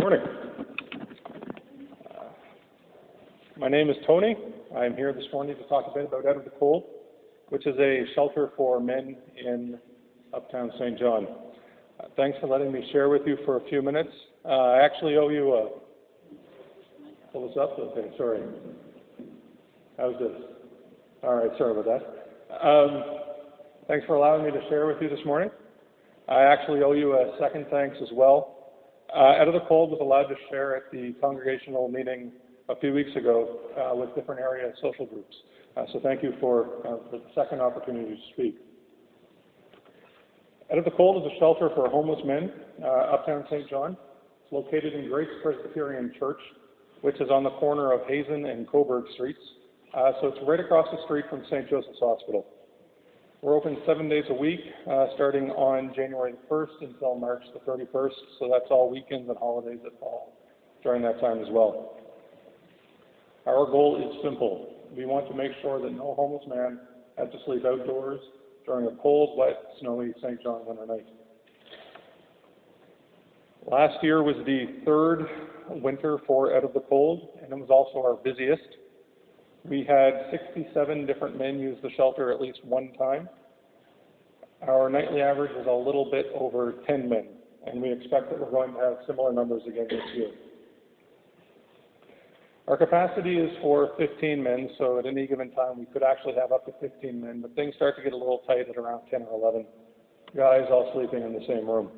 Morning. My name is Tony. I'm here this morning to talk a bit about Out of the Cold, which is a shelter for men in Uptown St. John. Thanks for letting me share with you for a few minutes. I actually owe you a... Pull this up? Okay, sorry. How's this? All right, sorry about that. Thanks for allowing me to share with you this morning. I actually owe you a second thanks as well. Out of the Cold was allowed to share at the congregational meeting a few weeks ago with different area social groups. So thank you for the second opportunity to speak. Out of the Cold is a shelter for homeless men, Uptown St. John. It's located in Grace Presbyterian Church, which is on the corner of Hazen and Coburg Streets. So it's right across the street from St. Joseph's Hospital. We're open 7 days a week, starting on January 1st until March the 31st, so that's all weekends and holidays that fall during that time as well. Our goal is simple. We want to make sure that no homeless man has to sleep outdoors during a cold, wet, snowy St. John winter night. Last year was the third winter for Out of the Cold, and it was also our busiest. We had 67 different men use the shelter at least one time. Our nightly average was a little bit over 10 men, and we expect that we're going to have similar numbers again this year. Our capacity is for 15 men, so at any given time we could actually have up to 15 men, but things start to get a little tight at around 10 or 11 guys all sleeping in the same room.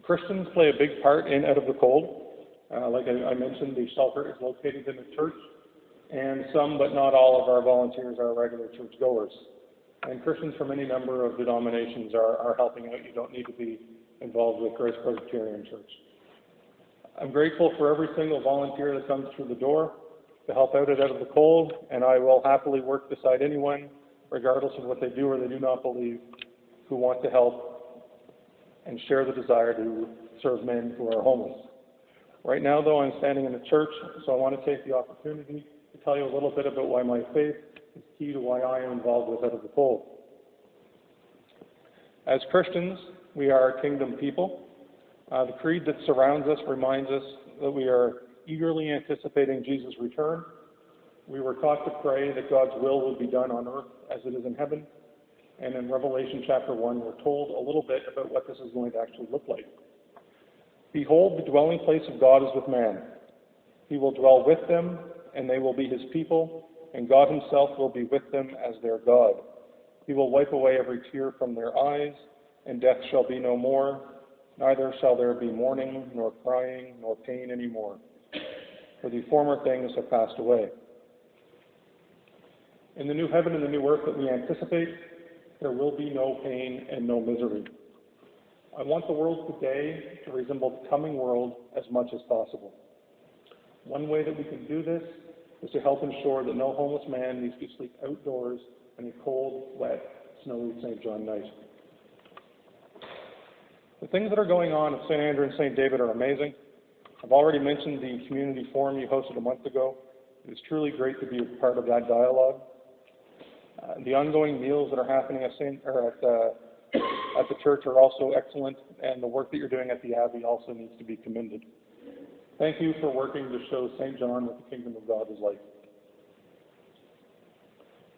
Christians play a big part in Out of the Cold. Like I mentioned, the shelter is located in a church, and some but not all of our volunteers are regular churchgoers. And Christians from any number of denominations are helping out. You don't need to be involved with Grace Presbyterian Church. I'm grateful for every single volunteer that comes through the door to help out at Out of the Cold, and I will happily work beside anyone, regardless of what they do or they do not believe, who want to help and share the desire to serve men who are homeless. Right now, though, I'm standing in a church, so I want to take the opportunity to tell you a little bit about why my faith is key to why I am involved with Out of the Cold. As Christians, we are a kingdom people. The creed that surrounds us reminds us that we are eagerly anticipating Jesus' return. We were taught to pray that God's will would be done on earth as it is in heaven. And in Revelation chapter 1, we're told a little bit about what this is going to actually look like. Behold, the dwelling place of God is with man. He will dwell with them, and they will be his people, and God himself will be with them as their God. He will wipe away every tear from their eyes, and death shall be no more, neither shall there be mourning, nor crying, nor pain any more, for the former things have passed away. In the new heaven and the new earth that we anticipate, there will be no pain and no misery. I want the world today to resemble the coming world as much as possible. One way that we can do this is to help ensure that no homeless man needs to sleep outdoors in a cold, wet, snowy St. John night. The things that are going on at St. Andrew and St. David are amazing. I've already mentioned the community forum you hosted a month ago. It is truly great to be a part of that dialogue. The ongoing meals that are happening at the church are also excellent, and the work that you're doing at the Abbey also needs to be commended. Thank you for working to show St. John what the kingdom of God is like.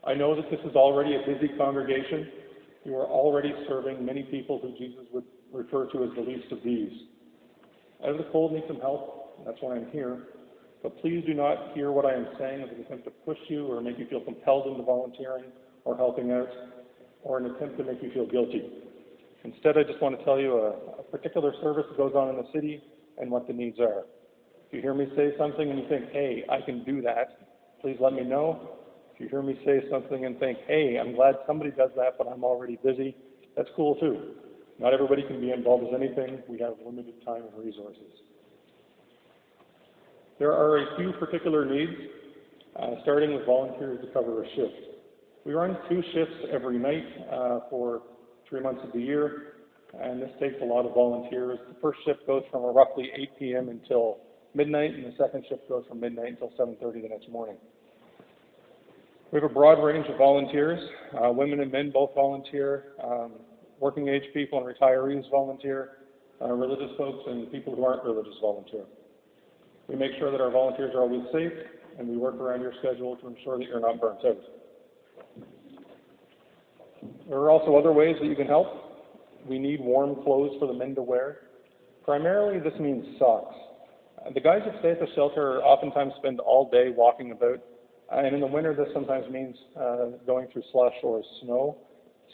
I know that this is already a busy congregation. You are already serving many people who Jesus would refer to as the least of these. Out of the Cold needs some help. That's why I'm here. But please do not hear what I am saying as an attempt to push you or make you feel compelled into volunteering or helping out, or an attempt to make you feel guilty. Instead, I just want to tell you a particular service that goes on in the city and what the needs are. If you hear me say something and you think, hey, I can do that, please let me know. If you hear me say something and think, hey, I'm glad somebody does that, but I'm already busy, that's cool too. Not everybody can be involved with anything. We have limited time and resources. There are a few particular needs, starting with volunteers to cover a shift. We run 2 shifts every night for 3 months of the year, and this takes a lot of volunteers. The first shift goes from roughly 8 p.m. until midnight, and the second shift goes from midnight until 7:30 the next morning. We have a broad range of volunteers. Women and men both volunteer. Working age people and retirees volunteer. religious folks and people who aren't religious volunteer. We make sure that our volunteers are always safe, and we work around your schedule to ensure that you're not burnt out. There are also other ways that you can help. We need warm clothes for the men to wear. Primarily, this means socks. The guys that stay at the shelter oftentimes spend all day walking about, and in the winter, this sometimes means going through slush or snow.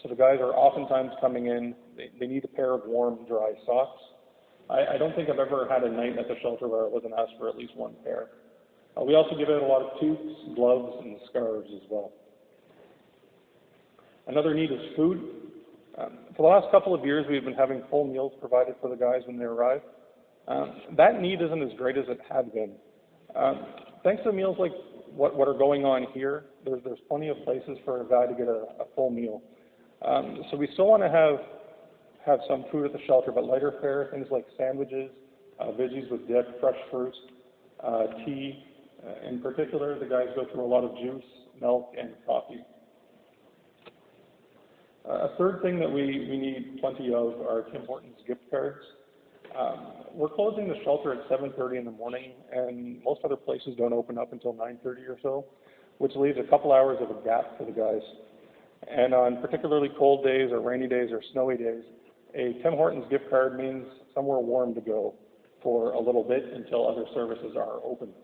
So the guys are oftentimes coming in, they need a pair of warm, dry socks. I don't think I've ever had a night at the shelter where I wasn't asked for at least one pair. We also give out a lot of toques, gloves, and scarves as well. Another need is food. For the last couple of years, we've been having full meals provided for the guys when they arrive. That need isn't as great as it had been. Thanks to meals like what are going on here, there's plenty of places for a guy to get a full meal. So we still want to have some food at the shelter, but lighter fare, things like sandwiches, veggies with dip, fresh fruit, tea. In particular, the guys go through a lot of juice, milk, and coffee. A third thing that we need plenty of are Tim Hortons gift cards. We're closing the shelter at 7:30 in the morning, and most other places don't open up until 9:30 or so, which leaves a couple hours of a gap for the guys. And on particularly cold days or rainy days or snowy days, a Tim Hortons gift card means somewhere warm to go for a little bit until other services are open.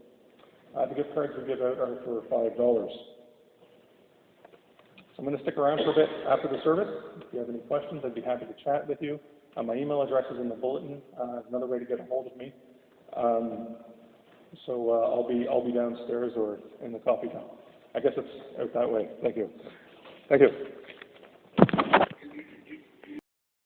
The gift cards we give out are for $5. So I'm going to stick around for a bit after the service. If you have any questions, I'd be happy to chat with you. My email address is in the bulletin. Another way to get a hold of me. So I'll be downstairs or in the coffee shop. I guess it's out that way. Thank you. Thank you.